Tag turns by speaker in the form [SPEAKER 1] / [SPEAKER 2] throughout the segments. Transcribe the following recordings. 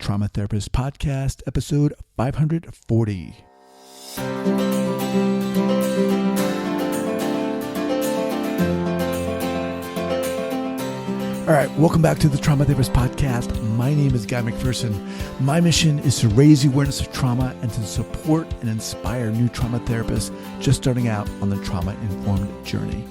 [SPEAKER 1] Trauma Therapist Podcast, episode 540. All right, welcome back to the Trauma Therapist Podcast. My name is Guy McPherson. My mission is to raise the awareness of trauma and to support and inspire new trauma therapists just starting out on the trauma-informed journey.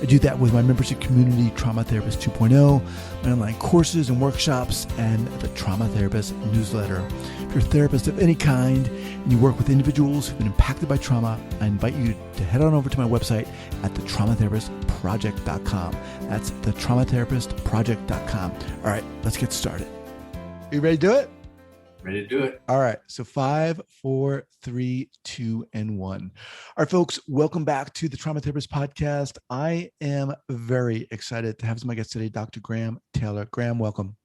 [SPEAKER 1] I do that with my membership community, Trauma Therapist 2.0, my online courses and workshops, and the Trauma Therapist newsletter. If you're a therapist of any kind and you work with individuals who've been impacted by trauma, I invite you to head on over to my website at thetraumatherapistproject.com. That's thetraumatherapistproject.com. All right, let's get started. Are you ready to do it?
[SPEAKER 2] Ready to do it.
[SPEAKER 1] All right. So 5, 4, 3, 2, and 1. All right, folks, welcome back to the Trauma Therapist Podcast. I am very excited to have as my guest today, Dr. Graham Taylor. Graham, welcome.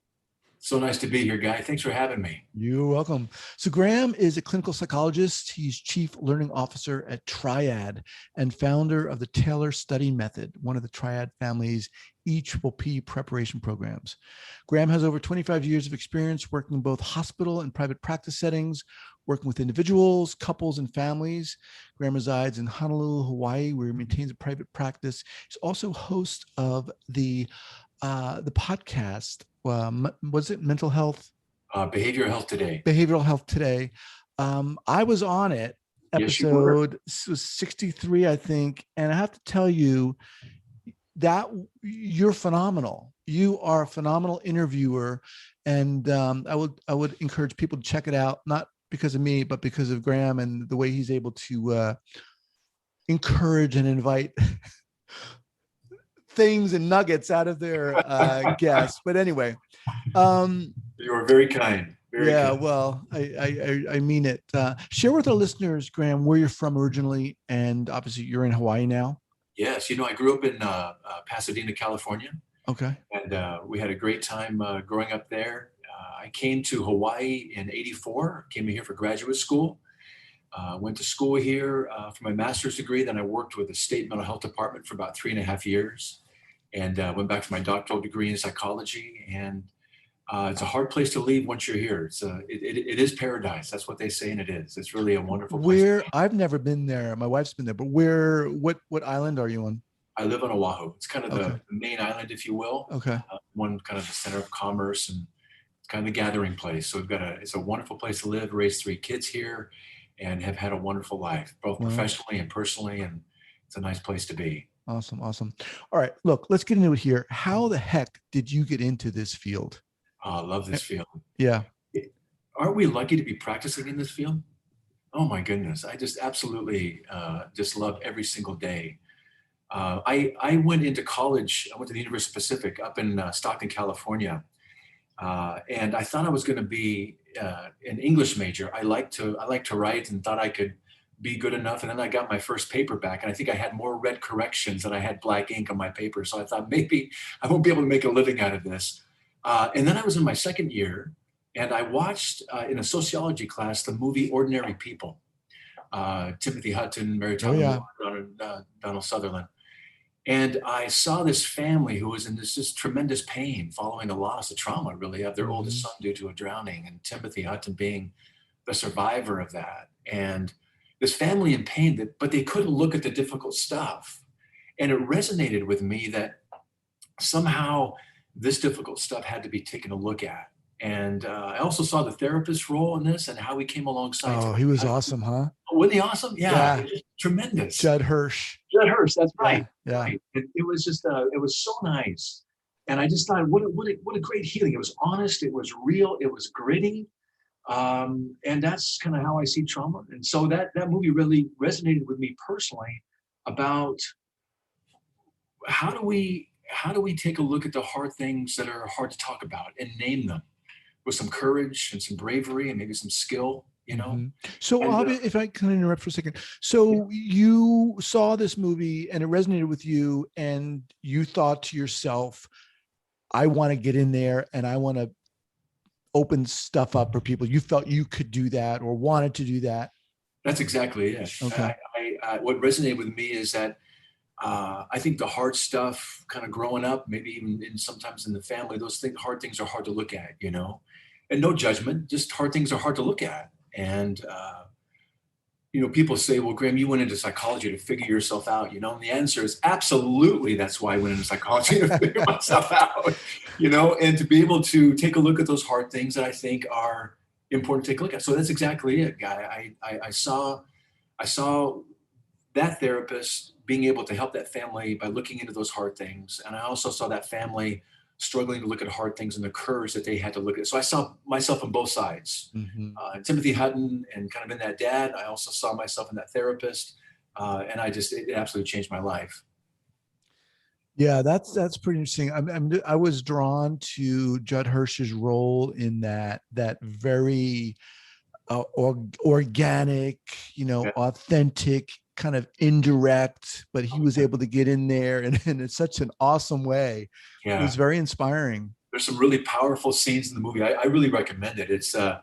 [SPEAKER 2] So nice to be here, Guy. Thanks for having me.
[SPEAKER 1] You're welcome. So Graham is a clinical psychologist. He's chief learning officer at Triad and founder of the Taylor Study Method, one of the Triad family's EPPP preparation programs. Graham has over 25 years of experience working in both hospital and private practice settings, working with individuals, couples, and families. Graham resides in Honolulu, Hawaii, where he maintains a private practice. He's also host of the podcast. Was it mental health?
[SPEAKER 2] Behavioral health today.
[SPEAKER 1] Behavioral health today. I was on it. Episode was 63, I think. And I have to tell you that you're phenomenal. You are a phenomenal interviewer. And I would encourage people to check it out, not because of me, but because of Graham and the way he's able to encourage and invite things and nuggets out of their guests. But anyway,
[SPEAKER 2] you are very kind. Very kind.
[SPEAKER 1] Well, I mean it. Share with our listeners, Graham, where you're from originally, and obviously you're in Hawaii now.
[SPEAKER 2] Yes, I grew up in Pasadena, California.
[SPEAKER 1] Okay.
[SPEAKER 2] And we had a great time growing up there. I came to Hawaii in '84. Came here for graduate school. Went to school here for my master's degree. Then I worked with the state mental health department for about 3.5 years. And went back for my doctoral degree in psychology. And it's a hard place to leave once you're here. It is paradise. That's what they say, and it is. It's really a wonderful place.
[SPEAKER 1] I've never been there. My wife's been there, but what island are you on?
[SPEAKER 2] I live on Oahu. It's kind of the main island, if you will.
[SPEAKER 1] Okay.
[SPEAKER 2] One kind of the center of commerce, and it's kind of the gathering place. So it's a wonderful place to live. Raised 3 kids here, and have had a wonderful life, both professionally and personally. And it's a nice place to be.
[SPEAKER 1] Awesome. All right, look, let's get into it here. How the heck did you get into this field?
[SPEAKER 2] I love this field.
[SPEAKER 1] Yeah.
[SPEAKER 2] Aren't we lucky to be practicing in this field? Oh my goodness. I just absolutely just love every single day. I went into college. I went to the University of Pacific up in Stockton, California. And I thought I was going to be an English major. I like to write and thought I could be good enough. And then I got my first paper back, and I think I had more red corrections than I had black ink on my paper. So I thought maybe I won't be able to make a living out of this. And then I was in my second year, and I watched in a sociology class the movie Ordinary People. Timothy Hutton, Mary Tyler Moore, Donald Sutherland. And I saw this family who was in this tremendous pain following a loss, a trauma really, of their oldest son due to a drowning, and Timothy Hutton being the survivor of that. And this family in pain, but they couldn't look at the difficult stuff. And it resonated with me that somehow this difficult stuff had to be taken a look at. And I also saw the therapist's role in this and how he came alongside.
[SPEAKER 1] Oh, he was awesome, huh?
[SPEAKER 2] Wasn't he awesome? Yeah. It was tremendous.
[SPEAKER 1] Judd Hirsch,
[SPEAKER 2] that's right.
[SPEAKER 1] Yeah.
[SPEAKER 2] Right. It was just, it was so nice. And I just thought, what a great healing. It was honest. It was real. It was gritty. And that's kind of how I see trauma. And so that movie really resonated with me personally about how do we take a look at the hard things that are hard to talk about and name them with some courage and some bravery and maybe some skill,
[SPEAKER 1] So if I can interrupt for a second. So you saw this movie and it resonated with you, and you thought to yourself, I want to get in there and I want to open stuff up for people. You felt you could do that or wanted to do that.
[SPEAKER 2] That's exactly it.
[SPEAKER 1] Okay.
[SPEAKER 2] What resonated with me is that I think the hard stuff kind of growing up, maybe even sometimes in the family, those hard things are hard to look at, and no judgment, just hard things are hard to look at. And, people say, well, Graham, you went into psychology to figure yourself out, and the answer is absolutely. That's why I went into psychology to figure myself out, and to be able to take a look at those hard things that I think are important to take a look at. So that's exactly it, Guy. I saw that therapist being able to help that family by looking into those hard things. And I also saw that family struggling to look at hard things and the courage that they had to look at. So I saw myself on both sides. Timothy Hutton and kind of in that dad. I also saw myself in that therapist. And it absolutely changed my life.
[SPEAKER 1] Yeah, that's pretty interesting. I was drawn to Judd Hirsch's role in that very organic,
[SPEAKER 2] Yeah.
[SPEAKER 1] authentic, kind of indirect, but he was able to get in there and in such an awesome way.
[SPEAKER 2] Yeah.
[SPEAKER 1] It was very inspiring.
[SPEAKER 2] There's some really powerful scenes in the movie. I really recommend it. It's there's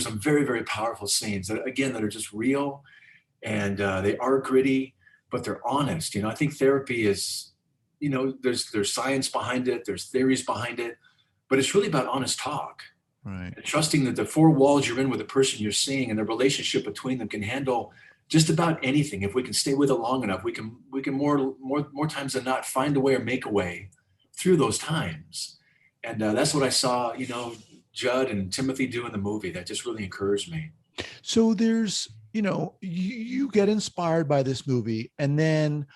[SPEAKER 2] some very, very powerful scenes that are just real, and they are gritty, but they're honest. I think therapy is, there's science behind it, there's theories behind it, but it's really about honest talk.
[SPEAKER 1] Right.
[SPEAKER 2] And trusting that the four walls you're in with the person you're seeing and the relationship between them can handle just about anything. If we can stay with it long enough, we can more times than not find a way or make a way through those times. And that's what I saw, Judd and Timothy do in the movie. That just really encouraged me.
[SPEAKER 1] So there's, you get inspired by this movie, and then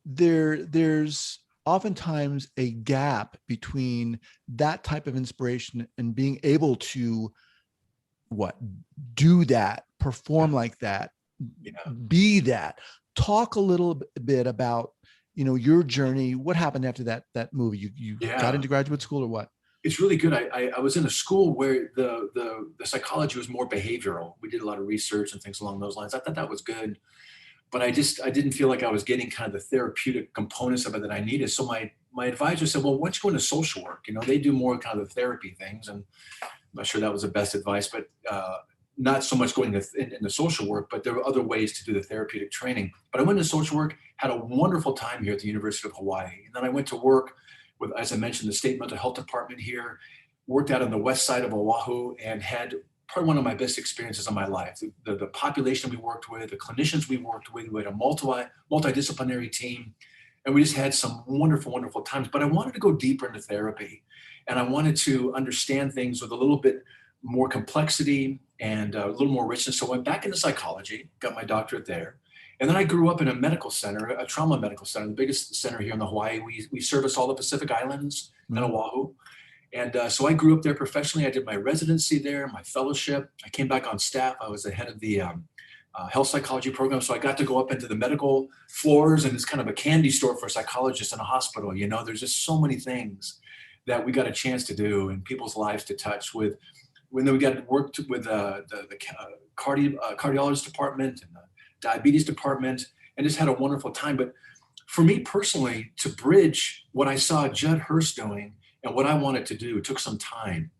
[SPEAKER 1] there's oftentimes a gap between that type of inspiration and being able to do that, perform like that, be that. Talk a little bit about, your journey. What happened after that movie? You got into graduate school or what?
[SPEAKER 2] It's really good. I was in a school where the psychology was more behavioral. We did a lot of research and things along those lines. I thought that was good, but I didn't feel like I was getting kind of the therapeutic components of it that I needed. So my advisor said, well, why don't you go into social work? They do more kind of the therapy things. And I'm not sure that was the best advice, but not so much going into social work, but there were other ways to do the therapeutic training. But I went into social work, had a wonderful time here at the University of Hawaii. And then I went to work with, as I mentioned, the state mental health department here, worked out on the west side of Oahu, and had probably one of my best experiences of my life. The population we worked with, the clinicians we worked with, we had a multidisciplinary team, and we just had some wonderful, wonderful times. But I wanted to go deeper into therapy, and I wanted to understand things with a little bit more complexity and a little more richness. So I went back into psychology, got my doctorate there. And then I grew up in a medical center, a trauma medical center, the biggest center here in Hawaii. We service all the Pacific Islands and Oahu. And so I grew up there professionally. I did my residency there, my fellowship. I came back on staff. I was the head of the health psychology program. So I got to go up into the medical floors, and it's kind of a candy store for psychologists in a hospital. There's just so many things that we got a chance to do and people's lives to touch with. When we got worked with the cardiologist department and the diabetes department, and just had a wonderful time. But for me personally, to bridge what I saw Judd Hirsch doing and what I wanted to do, it took some time.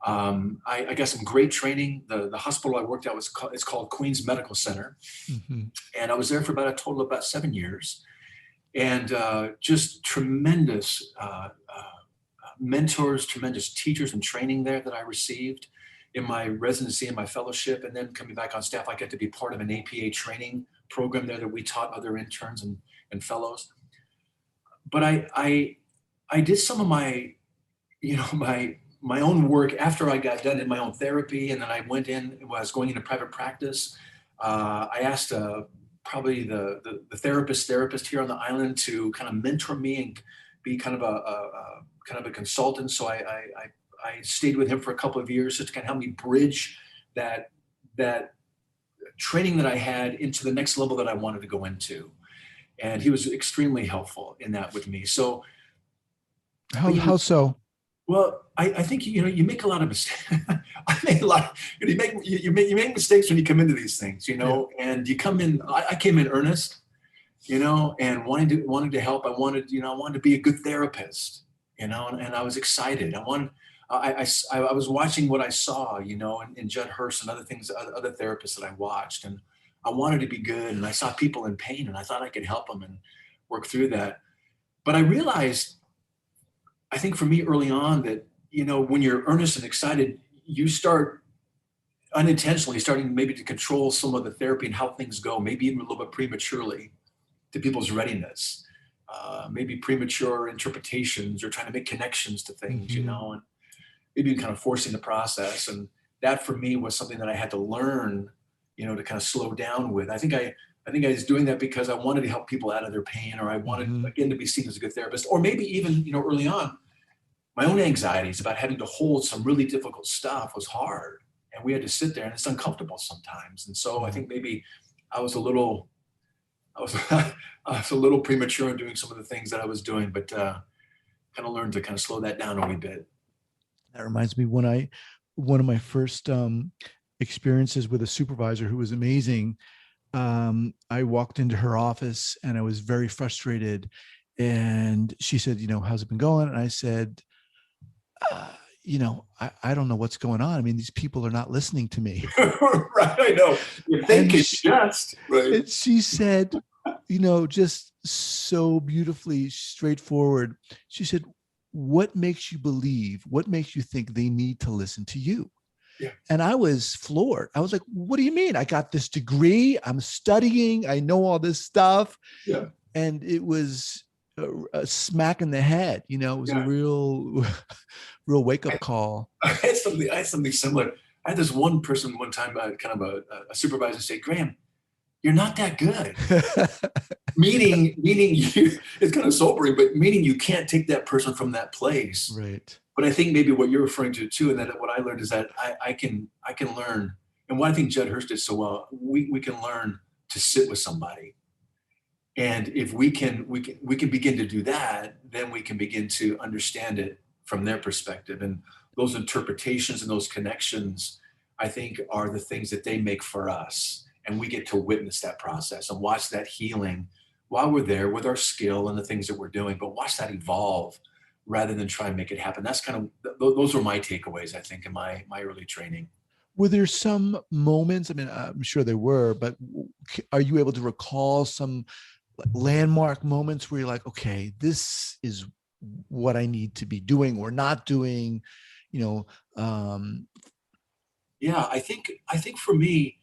[SPEAKER 2] I got some great training. The hospital I worked at it's called Queens Medical Center. Mm-hmm. And I was there for about a total of about 7 years. And just tremendous mentors, tremendous teachers and training there that I received in my residency and my fellowship. And then coming back on staff, I got to be part of an APA training program there that we taught other interns and fellows. But I did some of my, my own work after I got done in my own therapy. And then I went in, I was going into private practice. I asked probably the therapist here on the island to kind of mentor me and be kind of a consultant. So I stayed with him for a couple of years just to kind of help me bridge that training that I had into the next level that I wanted to go into. And he was extremely helpful in that with me. So
[SPEAKER 1] how so?
[SPEAKER 2] Well, I think, you make a lot of mistakes. I made a lot. You make mistakes when you come into these things, and you come in. I came in earnest, and wanting to help. I wanted to be a good therapist, and I was excited. I was watching what I saw, in Judd Hirsch and other things, other therapists that I watched, and I wanted to be good. And I saw people in pain, and I thought I could help them and work through that. But I realized, I think for me early on, that when you're earnest and excited, you start unintentionally starting maybe to control some of the therapy and how things go, maybe even a little bit prematurely to people's readiness, maybe premature interpretations or trying to make connections to things, and maybe kind of forcing the process. And that for me was something that I had to learn, to kind of slow down with. I think I was doing that because I wanted to help people out of their pain, or I wanted, again, to be seen as a good therapist, or maybe even, early on, my own anxieties about having to hold some really difficult stuff was hard. And we had to sit there, and it's uncomfortable sometimes. And so I think maybe I was a little, I was a little premature in doing some of the things that I was doing, but kind of learned to kind of slow that down a wee bit.
[SPEAKER 1] That reminds me, one of my first experiences with a supervisor who was amazing. I walked into her office and I was very frustrated, and she said, how's it been going? And I said, I don't know what's going on. I mean, these people are not listening to me.
[SPEAKER 2] Right, I know. You're thinking just, right.
[SPEAKER 1] And she said, just so beautifully straightforward. She said, what makes you believe, what makes you think they need to listen to you?
[SPEAKER 2] Yeah.
[SPEAKER 1] And I was floored. I was like, what do you mean? I got this degree, I'm studying, I know all this stuff.
[SPEAKER 2] Yeah.
[SPEAKER 1] And it was a smack in the head. It was a real wake-up call.
[SPEAKER 2] I had something similar. I had this one person one time, kind of a supervisor, say, Graham, you're not that good. meaning you, it's kind of sobering, but meaning you can't take that person from that place.
[SPEAKER 1] Right.
[SPEAKER 2] But I think maybe what you're referring to too, and that what I learned is that I can learn, and what I think Judd Hirsch did so well, we can learn to sit with somebody. And if we can begin to do that, then we can begin to understand it from their perspective. And those interpretations and those connections, I think, are the things that they make for us. And we get to witness that process and watch that healing while we're there with our skill and the things that we're doing, but watch that evolve rather than try and make it happen. That's kind of, those were my takeaways, I think, in my early training.
[SPEAKER 1] Were there some moments, I mean, I'm sure there were, but are you able to recall some landmark moments where you're like, okay, this is what I need to be doing or not doing,
[SPEAKER 2] Yeah, I think for me,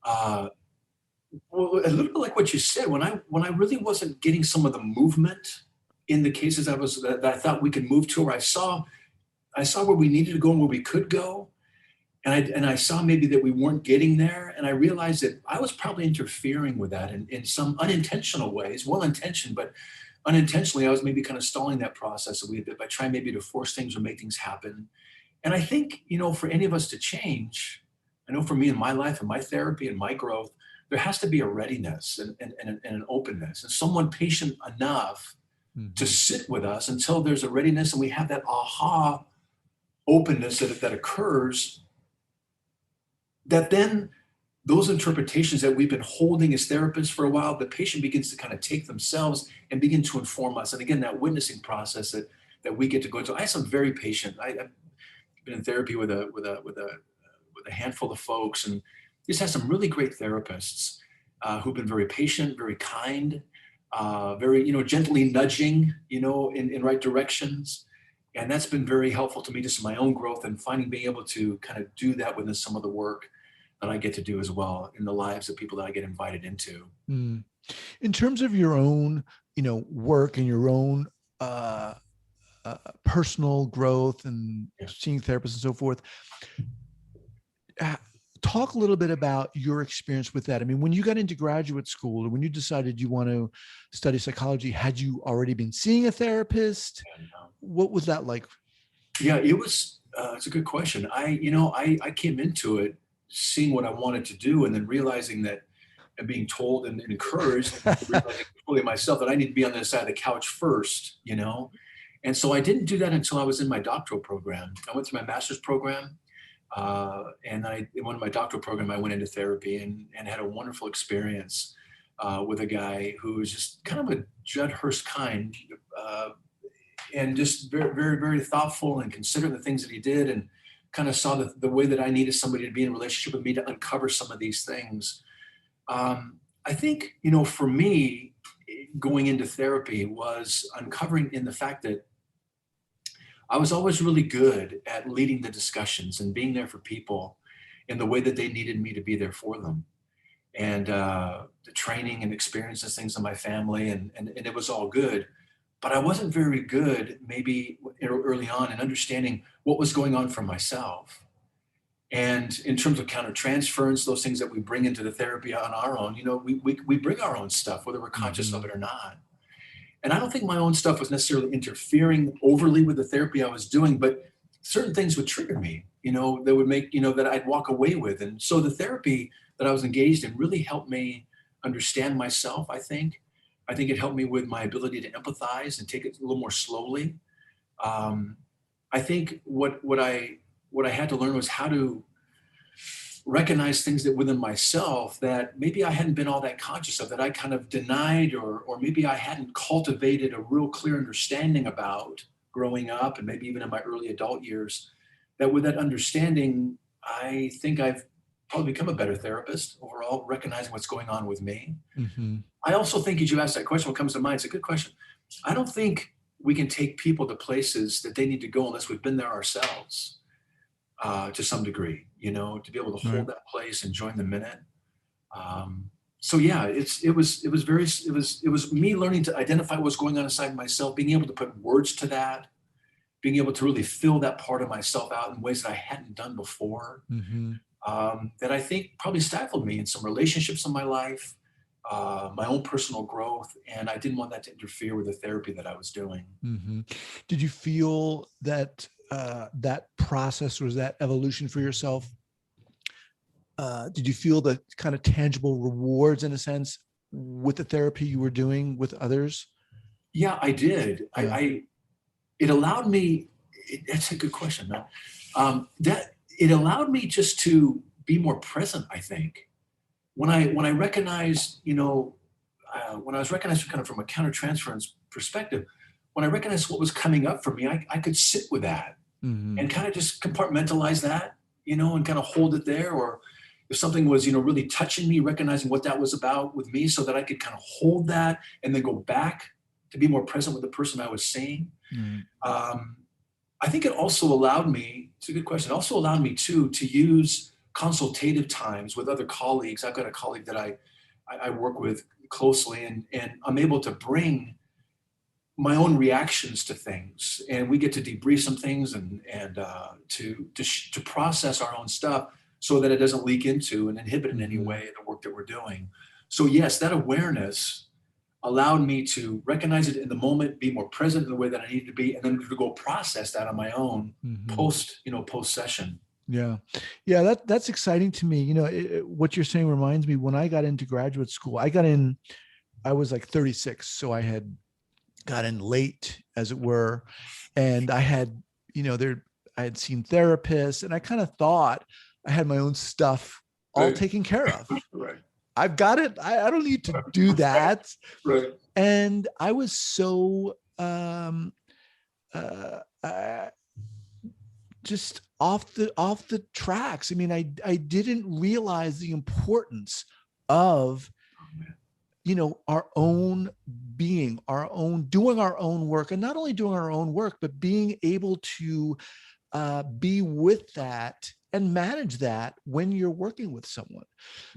[SPEAKER 2] well, a little bit like what you said, when I really wasn't getting some of the movement in the cases that I thought we could move to, or I saw where we needed to go and where we could go. And I saw maybe that we weren't getting there. And I realized that I was probably interfering with that in some unintentional ways, well-intentioned, but unintentionally, I was maybe kind of stalling that process a wee bit by trying maybe to force things or make things happen. And I think, for any of us to change, I know for me in my life and my therapy and my growth, there has to be a readiness and an openness and someone patient enough to sit with us until there's a readiness and we have that aha openness that occurs, that then those interpretations that we've been holding as therapists for a while, the patient begins to kind of take themselves and begin to inform us. And again, that witnessing process that we get to go into. I have some very patient. I've been in therapy with a handful of folks, and just had some really great therapists who've been very patient, very kind, very gently nudging in right directions. And that's been very helpful to me just in my own growth and being able to kind of do that within some of the work that I get to do as well in the lives of people that I get invited into.
[SPEAKER 1] In terms of your own, work and your own personal growth and seeing therapists and so forth, talk a little bit about your experience with that. I mean, when you got into graduate school or when you decided you want to study psychology, had you already been seeing a therapist? What was that like?
[SPEAKER 2] Yeah, it was, it's a good question. I came into it seeing what I wanted to do and then realizing that and being told and encouraged, realizing fully myself that I need to be on the side of the couch first, And so I didn't do that until I was in my doctoral program. I went through my master's program. And in one of my doctoral program, I went into therapy and had a wonderful experience with a guy who was just kind of a Judd Hirsch kind, and just very, very, very thoughtful and considerate the things that he did, and kind of saw the way that I needed somebody to be in a relationship with me to uncover some of these things. I think, for me, going into therapy was uncovering in the fact that I was always really good at leading the discussions and being there for people in the way that they needed me to be there for them. And the training and experiences, things in my family, and it was all good. But I wasn't very good, maybe early on, in understanding what was going on for myself. And in terms of countertransference, those things that we bring into the therapy on our own, we bring our own stuff, whether we're conscious of it or not. And I don't think my own stuff was necessarily interfering overly with the therapy I was doing, but certain things would trigger me, that would make, that I'd walk away with. And so the therapy that I was engaged in really helped me understand myself, I think. I think it helped me with my ability to empathize and take it a little more slowly. I think what I had to learn was how to recognize things that within myself that maybe I hadn't been all that conscious of, that I kind of denied, or maybe I hadn't cultivated a real clear understanding about growing up, and maybe even in my early adult years. That with that understanding, I think I've probably become a better therapist overall, recognizing what's going on with me.
[SPEAKER 1] Mm-hmm.
[SPEAKER 2] I also think, as you asked that question, what comes to mind, it's a good question. I don't think we can take people to places that they need to go unless we've been there ourselves, to some degree, to be able to hold
[SPEAKER 1] Right.
[SPEAKER 2] that place and join the minute. So yeah, it was me learning to identify what's going on inside myself, being able to put words to that, being able to really fill that part of myself out in ways that I hadn't done before.
[SPEAKER 1] Mm-hmm.
[SPEAKER 2] That I think probably stifled me in some relationships in my life, my own personal growth, and I didn't want that to interfere with the therapy that I was doing.
[SPEAKER 1] Mm-hmm. Did you feel that that process was that evolution for yourself? Did you feel the kind of tangible rewards, in a sense, with the therapy you were doing with others?
[SPEAKER 2] Yeah, I did. It allowed me. That's a good question, man. That it allowed me just to be more present. I think when I recognized, when I was recognized kind of from a countertransference perspective, when I recognized what was coming up for me, I could sit with that
[SPEAKER 1] Mm-hmm.
[SPEAKER 2] and kind of just compartmentalize that, and kind of hold it there. Or if something was, really touching me, recognizing what that was about with me, so that I could kind of hold that and then go back to be more present with the person I was seeing.
[SPEAKER 1] Mm-hmm.
[SPEAKER 2] I think it also allowed me, it's a good question, it also allowed me to use consultative times with other colleagues. I've got a colleague that I work with closely, and I'm able to bring my own reactions to things, and we get to debrief some things and to process our own stuff so that it doesn't leak into and inhibit in any way the work that we're doing. So yes, that awareness allowed me to recognize it in the moment, be more present in the way that I needed to be, and then to go process that on my own post session.
[SPEAKER 1] Yeah. Yeah. That's exciting to me. What you're saying reminds me, when I got into graduate school, I was like 36. So I had got in late, as it were. And I had, I had seen therapists, and I kind of thought I had my own stuff all taken care of.
[SPEAKER 2] Right.
[SPEAKER 1] I've got it. I don't need to do that.
[SPEAKER 2] Right.
[SPEAKER 1] And I was so just off the tracks. I mean, I didn't realize the importance of, our own being, our own doing our own work, and not only doing our own work, but being able to be with that and manage that when you're working with someone.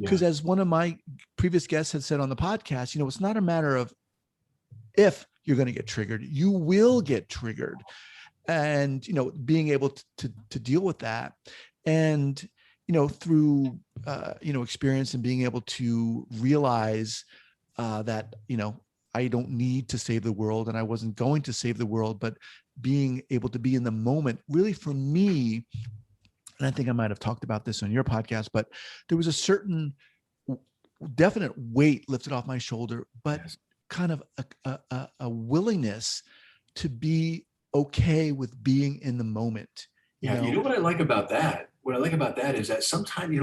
[SPEAKER 1] Because as one of my previous guests had said on the podcast, it's not a matter of if you're going to get triggered, you will get triggered. And, being able to deal with that, and, through, experience, and being able to realize that, I don't need to save the world, and I wasn't going to save the world, but being able to be in the moment, really, for me, and I think I might have talked about this on your podcast, but there was a certain definite weight lifted off my shoulder, but kind of a willingness to be okay with being in the moment.
[SPEAKER 2] You know what I like about that? What I like about that is that sometimes,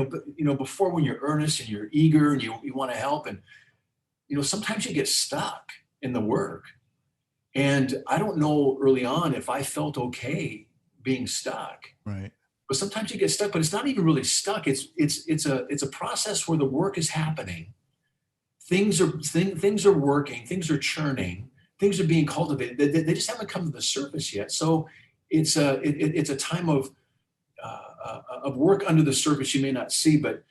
[SPEAKER 2] before, when you're earnest and you're eager and you want to help, and, sometimes you get stuck in the work. And I don't know early on if I felt okay being stuck.
[SPEAKER 1] Right.
[SPEAKER 2] But sometimes you get stuck, but it's not even really stuck. It's a process where the work is happening. Things are working, things are churning, things are being cultivated. They just haven't come to the surface yet. So it's a time of work under the surface you may not see. But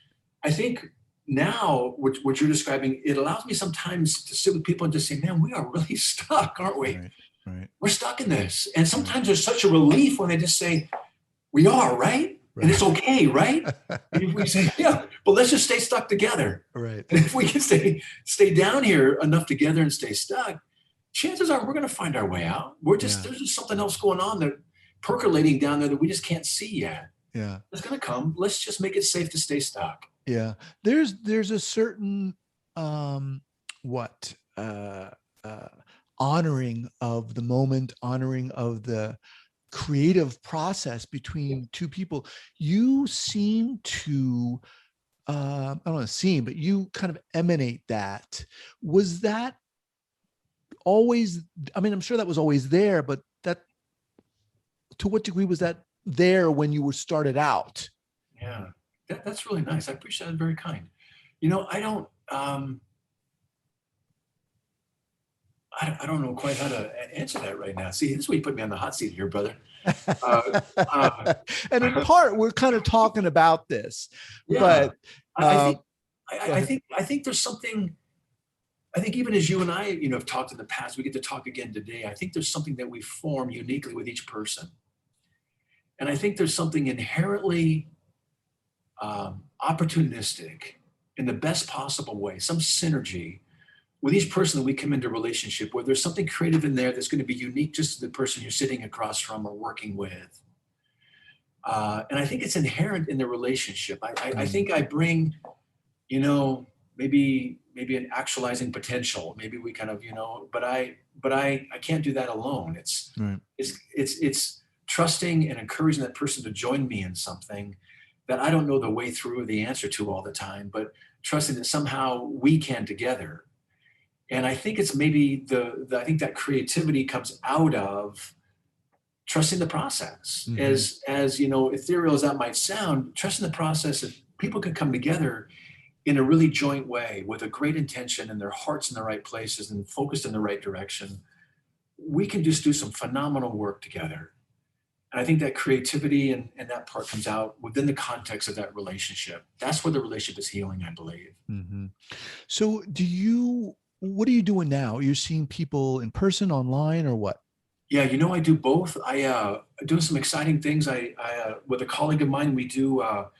[SPEAKER 2] I think now what you're describing, it allows me sometimes to sit with people and just say, man, we are really stuck, aren't we?
[SPEAKER 1] Right. Right.
[SPEAKER 2] We're stuck in this. And sometimes there's such a relief when they just say, we are, right? And it's okay, right? And if we say, yeah, but let's just stay stuck together.
[SPEAKER 1] Right.
[SPEAKER 2] And if we can stay down here enough together and stay stuck, chances are we're going to find our way out. There's just something else going on that percolating down there that we just can't see yet.
[SPEAKER 1] Yeah.
[SPEAKER 2] It's going to come. Let's just make it safe to stay stuck.
[SPEAKER 1] Yeah. There's a certain, honoring of the moment, honoring of the creative process between two people. You seem to, I don't want to seem, but you kind of emanate that. Was that always, I mean, I'm sure that was always there, but that, to what degree was that there when you were started out?
[SPEAKER 2] Yeah, that's really nice. I appreciate that. Very kind. You know, I don't know quite how to answer that right now. See, this is where you put me on the hot seat here, brother.
[SPEAKER 1] And in part, we're kind of talking about this, but
[SPEAKER 2] I think there's something. I think even as you and I, have talked in the past, we get to talk again today. I think there's something that we form uniquely with each person, and I think there's something inherently opportunistic in the best possible way, some synergy with each person that we come into relationship with. There's something creative in there that's going to be unique just to the person you're sitting across from or working with. And I think it's inherent in the relationship. I think I bring, maybe an actualizing potential. Maybe we kind of, but I can't do that alone. It's trusting and encouraging that person to join me in something that I don't know the way through or the answer to all the time, but trusting that somehow we can together. And I think it's maybe I think that creativity comes out of trusting the process. Mm-hmm. As ethereal as that might sound, trusting the process, if people can come together in a really joint way with a great intention and their hearts in the right places and focused in the right direction, we can just do some phenomenal work together. And I think that creativity and that part comes out within the context of that relationship. That's where the relationship is healing, I believe.
[SPEAKER 1] Mm-hmm. So what are you doing now? You're seeing people in person, online, or what?
[SPEAKER 2] Yeah, I do both. I'm doing some exciting things. I with a colleague of mine, we do a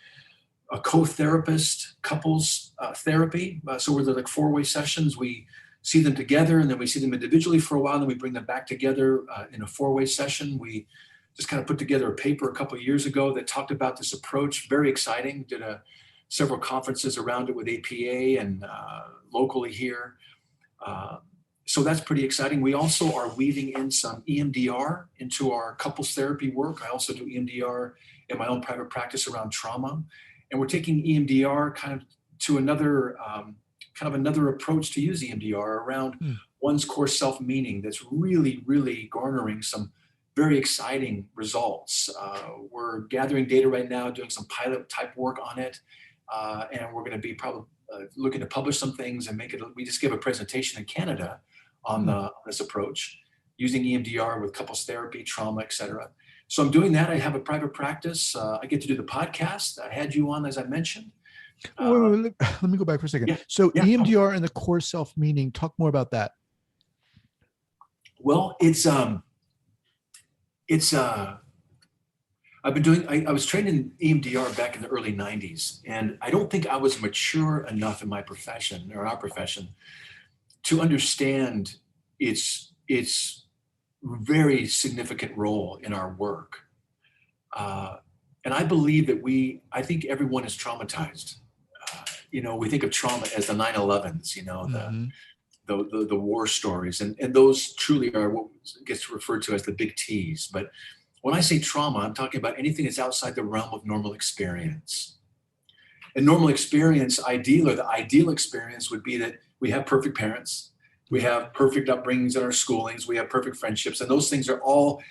[SPEAKER 2] co-therapist couples therapy. So we're like 4-way sessions. We see them together and then we see them individually for a while. And then we bring them back together in a 4-way session. We just kind of put together a paper a couple of years ago that talked about this approach. Very exciting. Did several conferences around it with APA and locally here. So that's pretty exciting. We also are weaving in some EMDR into our couples therapy work. I also do EMDR in my own private practice around trauma. And we're taking EMDR kind of to another approach to use EMDR around one's core self-meaning that's really, really garnering some very exciting results. We're gathering data right now, doing some pilot type work on it. And we're going to be probably looking to publish some things and we just gave a presentation in Canada on this approach using EMDR with couples therapy, trauma, et cetera. So I'm doing that. I have a private practice. I get to do the podcast. I had you on, as I mentioned.
[SPEAKER 1] Wait, let me go back for a second. EMDR and the core self-meaning, talk more about that.
[SPEAKER 2] Well, I was trained in EMDR back in the early 90s, and I don't think I was mature enough in my profession or our profession to understand its very significant role in our work. And I believe that I think everyone is traumatized. We think of trauma as the 9/11s, the war stories, and those truly are what gets referred to as the big T's. But when I say trauma, I'm talking about anything that's outside the realm of normal experience. And normal experience, the ideal experience would be that we have perfect parents, we have perfect upbringings in our schoolings, we have perfect friendships, and those things are all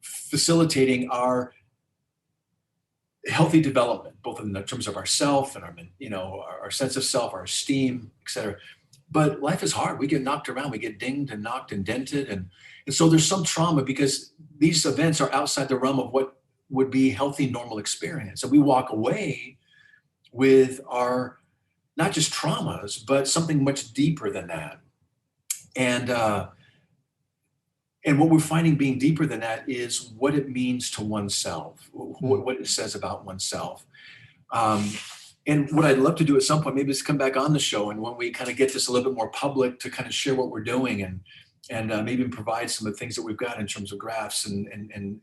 [SPEAKER 2] facilitating our healthy development, both in terms of our self and our sense of self, our esteem, et cetera. but life is hard. We get knocked around, we get dinged and knocked and dented. And so there's some trauma because these events are outside the realm of what would be healthy, normal experience. And we walk away with our, not just traumas, but something much deeper than that. And what we're finding being deeper than that is what it means to oneself, what it says about oneself. And what I'd love to do at some point, maybe is come back on the show, and when we kind of get this a little bit more public, to kind of share what we're doing, and maybe provide some of the things that we've got in terms of graphs and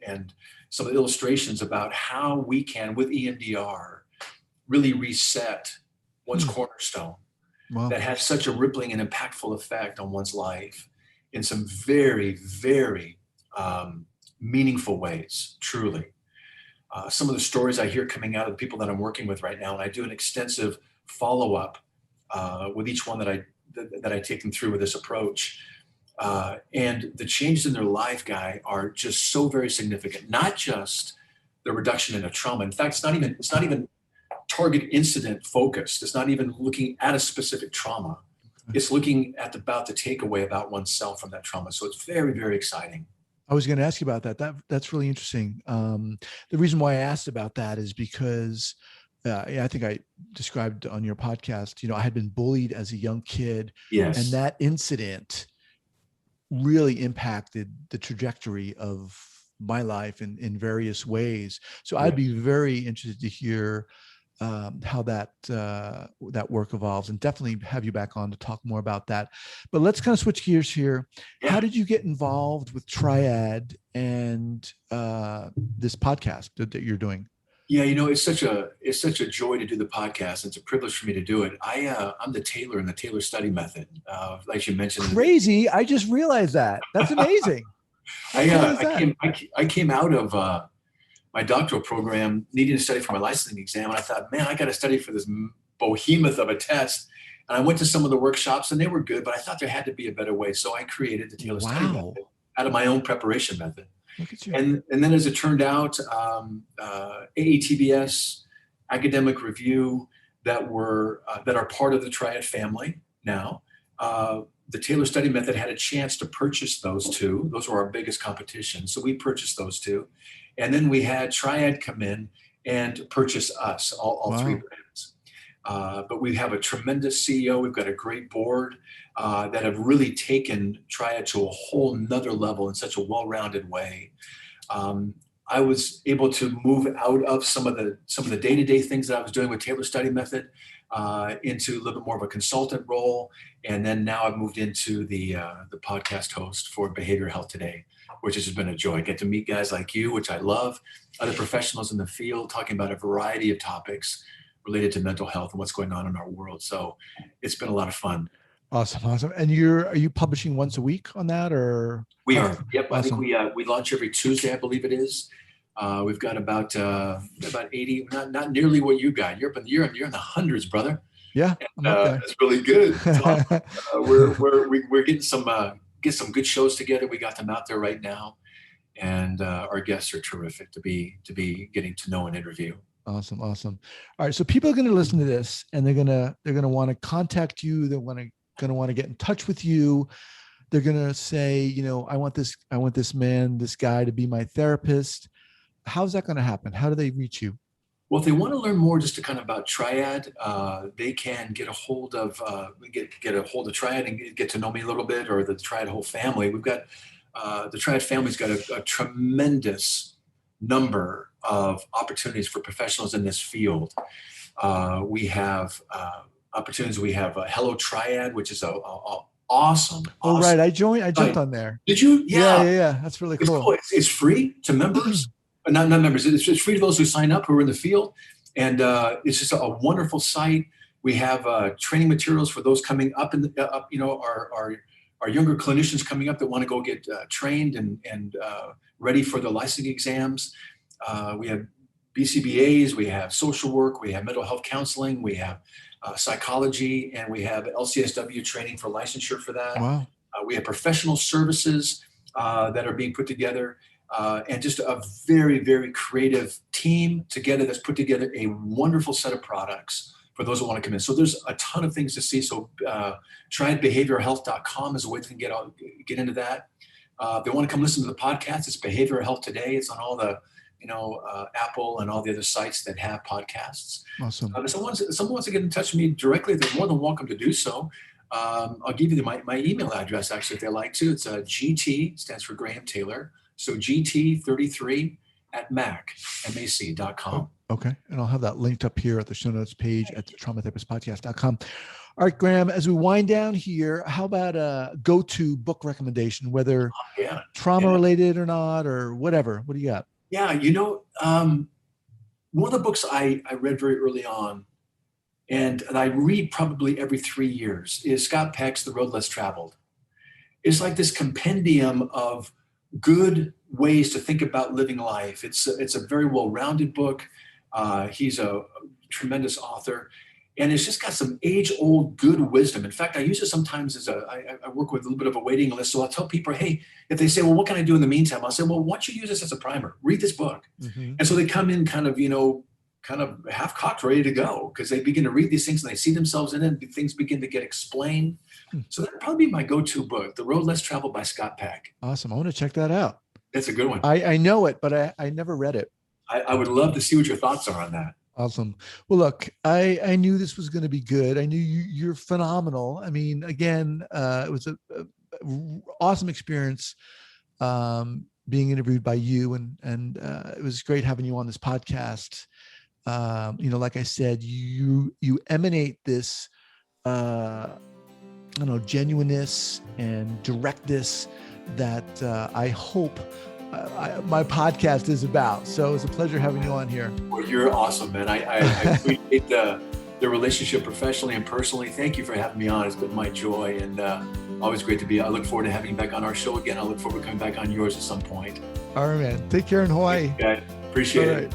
[SPEAKER 2] some illustrations about how we can, with EMDR, really reset one's cornerstone. Wow. That has such a rippling and impactful effect on one's life in some very, very meaningful ways, truly. Some of the stories I hear coming out of the people that I'm working with right now, and I do an extensive follow-up with each one that I take them through with this approach. And the changes in their life, Guy, are just so very significant. Not just the reduction in a trauma. In fact, it's not even target incident focused. It's not even looking at a specific trauma. It's looking at about the takeaway about oneself from that trauma. So it's very, very exciting.
[SPEAKER 1] I was going to ask you about that. That's really interesting. The reason why I asked about that is because I think I described on your podcast, I had been bullied as a young kid.
[SPEAKER 2] Yes.
[SPEAKER 1] And that incident really impacted the trajectory of my life in various ways. So I'd be very interested to hear how that work evolves, and definitely have you back on to talk more about that. But let's kind of switch gears here. Yeah. How did you get involved with Triad and this podcast that you're doing?
[SPEAKER 2] Yeah, it's such a joy to do the podcast. It's a privilege for me to do it. I'm the tailor in the Taylor study method, like you mentioned.
[SPEAKER 1] Crazy! I just realized that. That's amazing.
[SPEAKER 2] I came out of my doctoral program needing to study for my licensing exam. And I thought, man, I got to study for this behemoth of a test. And I went to some of the workshops and they were good, but I thought there had to be a better way. So I created the Taylor study method out of my own preparation method.
[SPEAKER 1] Look at you.
[SPEAKER 2] And then as it turned out, AATBS, academic review that are part of the Triad family now. The Taylor study method had a chance to purchase those two. Those were our biggest competition. So we purchased those two. And then we had Triad come in and purchase us, all three brands. But we have a tremendous CEO. We've got a great board that have really taken Triad to a whole nother level in such a well-rounded way. I was able to move out of some of the day-to-day things that I was doing with Taylor study method into a little bit more of a consultant role. And then now I've moved into the podcast host for Behavioral Health Today, which has been a joy. I get to meet guys like you, which I love, other professionals in the field talking about a variety of topics related to mental health and what's going on in our world. So it's been a lot of fun.
[SPEAKER 1] Awesome. And are you publishing once a week on that, or?
[SPEAKER 2] We are. Yep. Awesome. I think we launch every Tuesday, I believe it is. We've got about 80, not nearly what you got. You're in the hundreds, brother.
[SPEAKER 1] Yeah.
[SPEAKER 2] That's really good. It's awesome. We're getting some good shows together. We got them out there right now, and our guests are terrific to be getting to know and interview.
[SPEAKER 1] Awesome. All right. So people are going to listen to this, and they're going to want to contact you. They're going to want to get in touch with you. They're going to say, I want this guy to be my therapist. How's that going to happen? How do they reach you?
[SPEAKER 2] Well, if they want to learn more just to kind of about Triad, they can get a hold of Triad and get to know me a little bit, or the Triad whole family. We've got the Triad family's got a tremendous number of opportunities for professionals in this field. We have opportunities. We have Hello Triad, which is a awesome.
[SPEAKER 1] Oh, right. I jumped on there.
[SPEAKER 2] Did you?
[SPEAKER 1] Yeah. That's really cool.
[SPEAKER 2] It's free to members. Not members. It's free to those who sign up, who are in the field. And it's just a wonderful site. We have training materials for those coming up our younger clinicians coming up that want to go get trained and ready for the licensing exams. We have BCBAs, we have social work, we have mental health counseling, we have psychology, and we have LCSW training for licensure for that.
[SPEAKER 1] Wow.
[SPEAKER 2] We have professional services that are being put together, and just a very, very creative team together that's put together a wonderful set of products for those who want to come in. So there's a ton of things to see. So triadbehaviorhealth.com is a way to get into that. If they want to come listen to the podcast, it's Behavioral Health Today. It's on all the, Apple and all the other sites that have podcasts.
[SPEAKER 1] Awesome.
[SPEAKER 2] If someone wants to get in touch with me directly, they're more than welcome to do so. I'll give you my email address, actually, if they like to. It's GT, stands for Graham Taylor. So GT33 at mac.com.
[SPEAKER 1] Okay. And I'll have that linked up here at the show notes page at traumatherapistpodcast.com. All right, Graham, as we wind down here, how about a go-to book recommendation, whether trauma related or not, or whatever? What do you got?
[SPEAKER 2] Yeah. One of the books I read very early on, and I read probably every 3 years, is Scott Peck's The Road Less Traveled. It's like this compendium of good ways to think about living life. It's a very well-rounded book. He's a tremendous author, and it's just got some age-old good wisdom. In fact, I use it sometimes as I work with a little bit of a waiting list. So I'll tell people, hey, if they say, well, what can I do in the meantime? I'll say, well, why don't you use this as a primer? Read this book. Mm-hmm. And so they come in kind of half-cocked, ready to go, because they begin to read these things and they see themselves in it, and things begin to get explained. So that'd probably be my go-to book, The Road Less Traveled by Scott Peck.
[SPEAKER 1] Awesome. I want to check that out.
[SPEAKER 2] That's a good one.
[SPEAKER 1] I know it, but I never read it.
[SPEAKER 2] I would love to see what your thoughts are on that.
[SPEAKER 1] Awesome. Well, look, I knew this was going to be good. I knew you're phenomenal. I mean, again, it was a awesome experience being interviewed by you, and it was great having you on this podcast. Like I said, you emanate this, genuineness and directness that I hope my podcast is about. So it's a pleasure having you on here.
[SPEAKER 2] Well, you're awesome, man. I appreciate the relationship professionally and personally. Thank you for having me on. It's been my joy, and always great to be. I look forward to having you back on our show again. I look forward to coming back on yours at some point.
[SPEAKER 1] All right, man. Take care in Hawaii.
[SPEAKER 2] Okay. Appreciate it.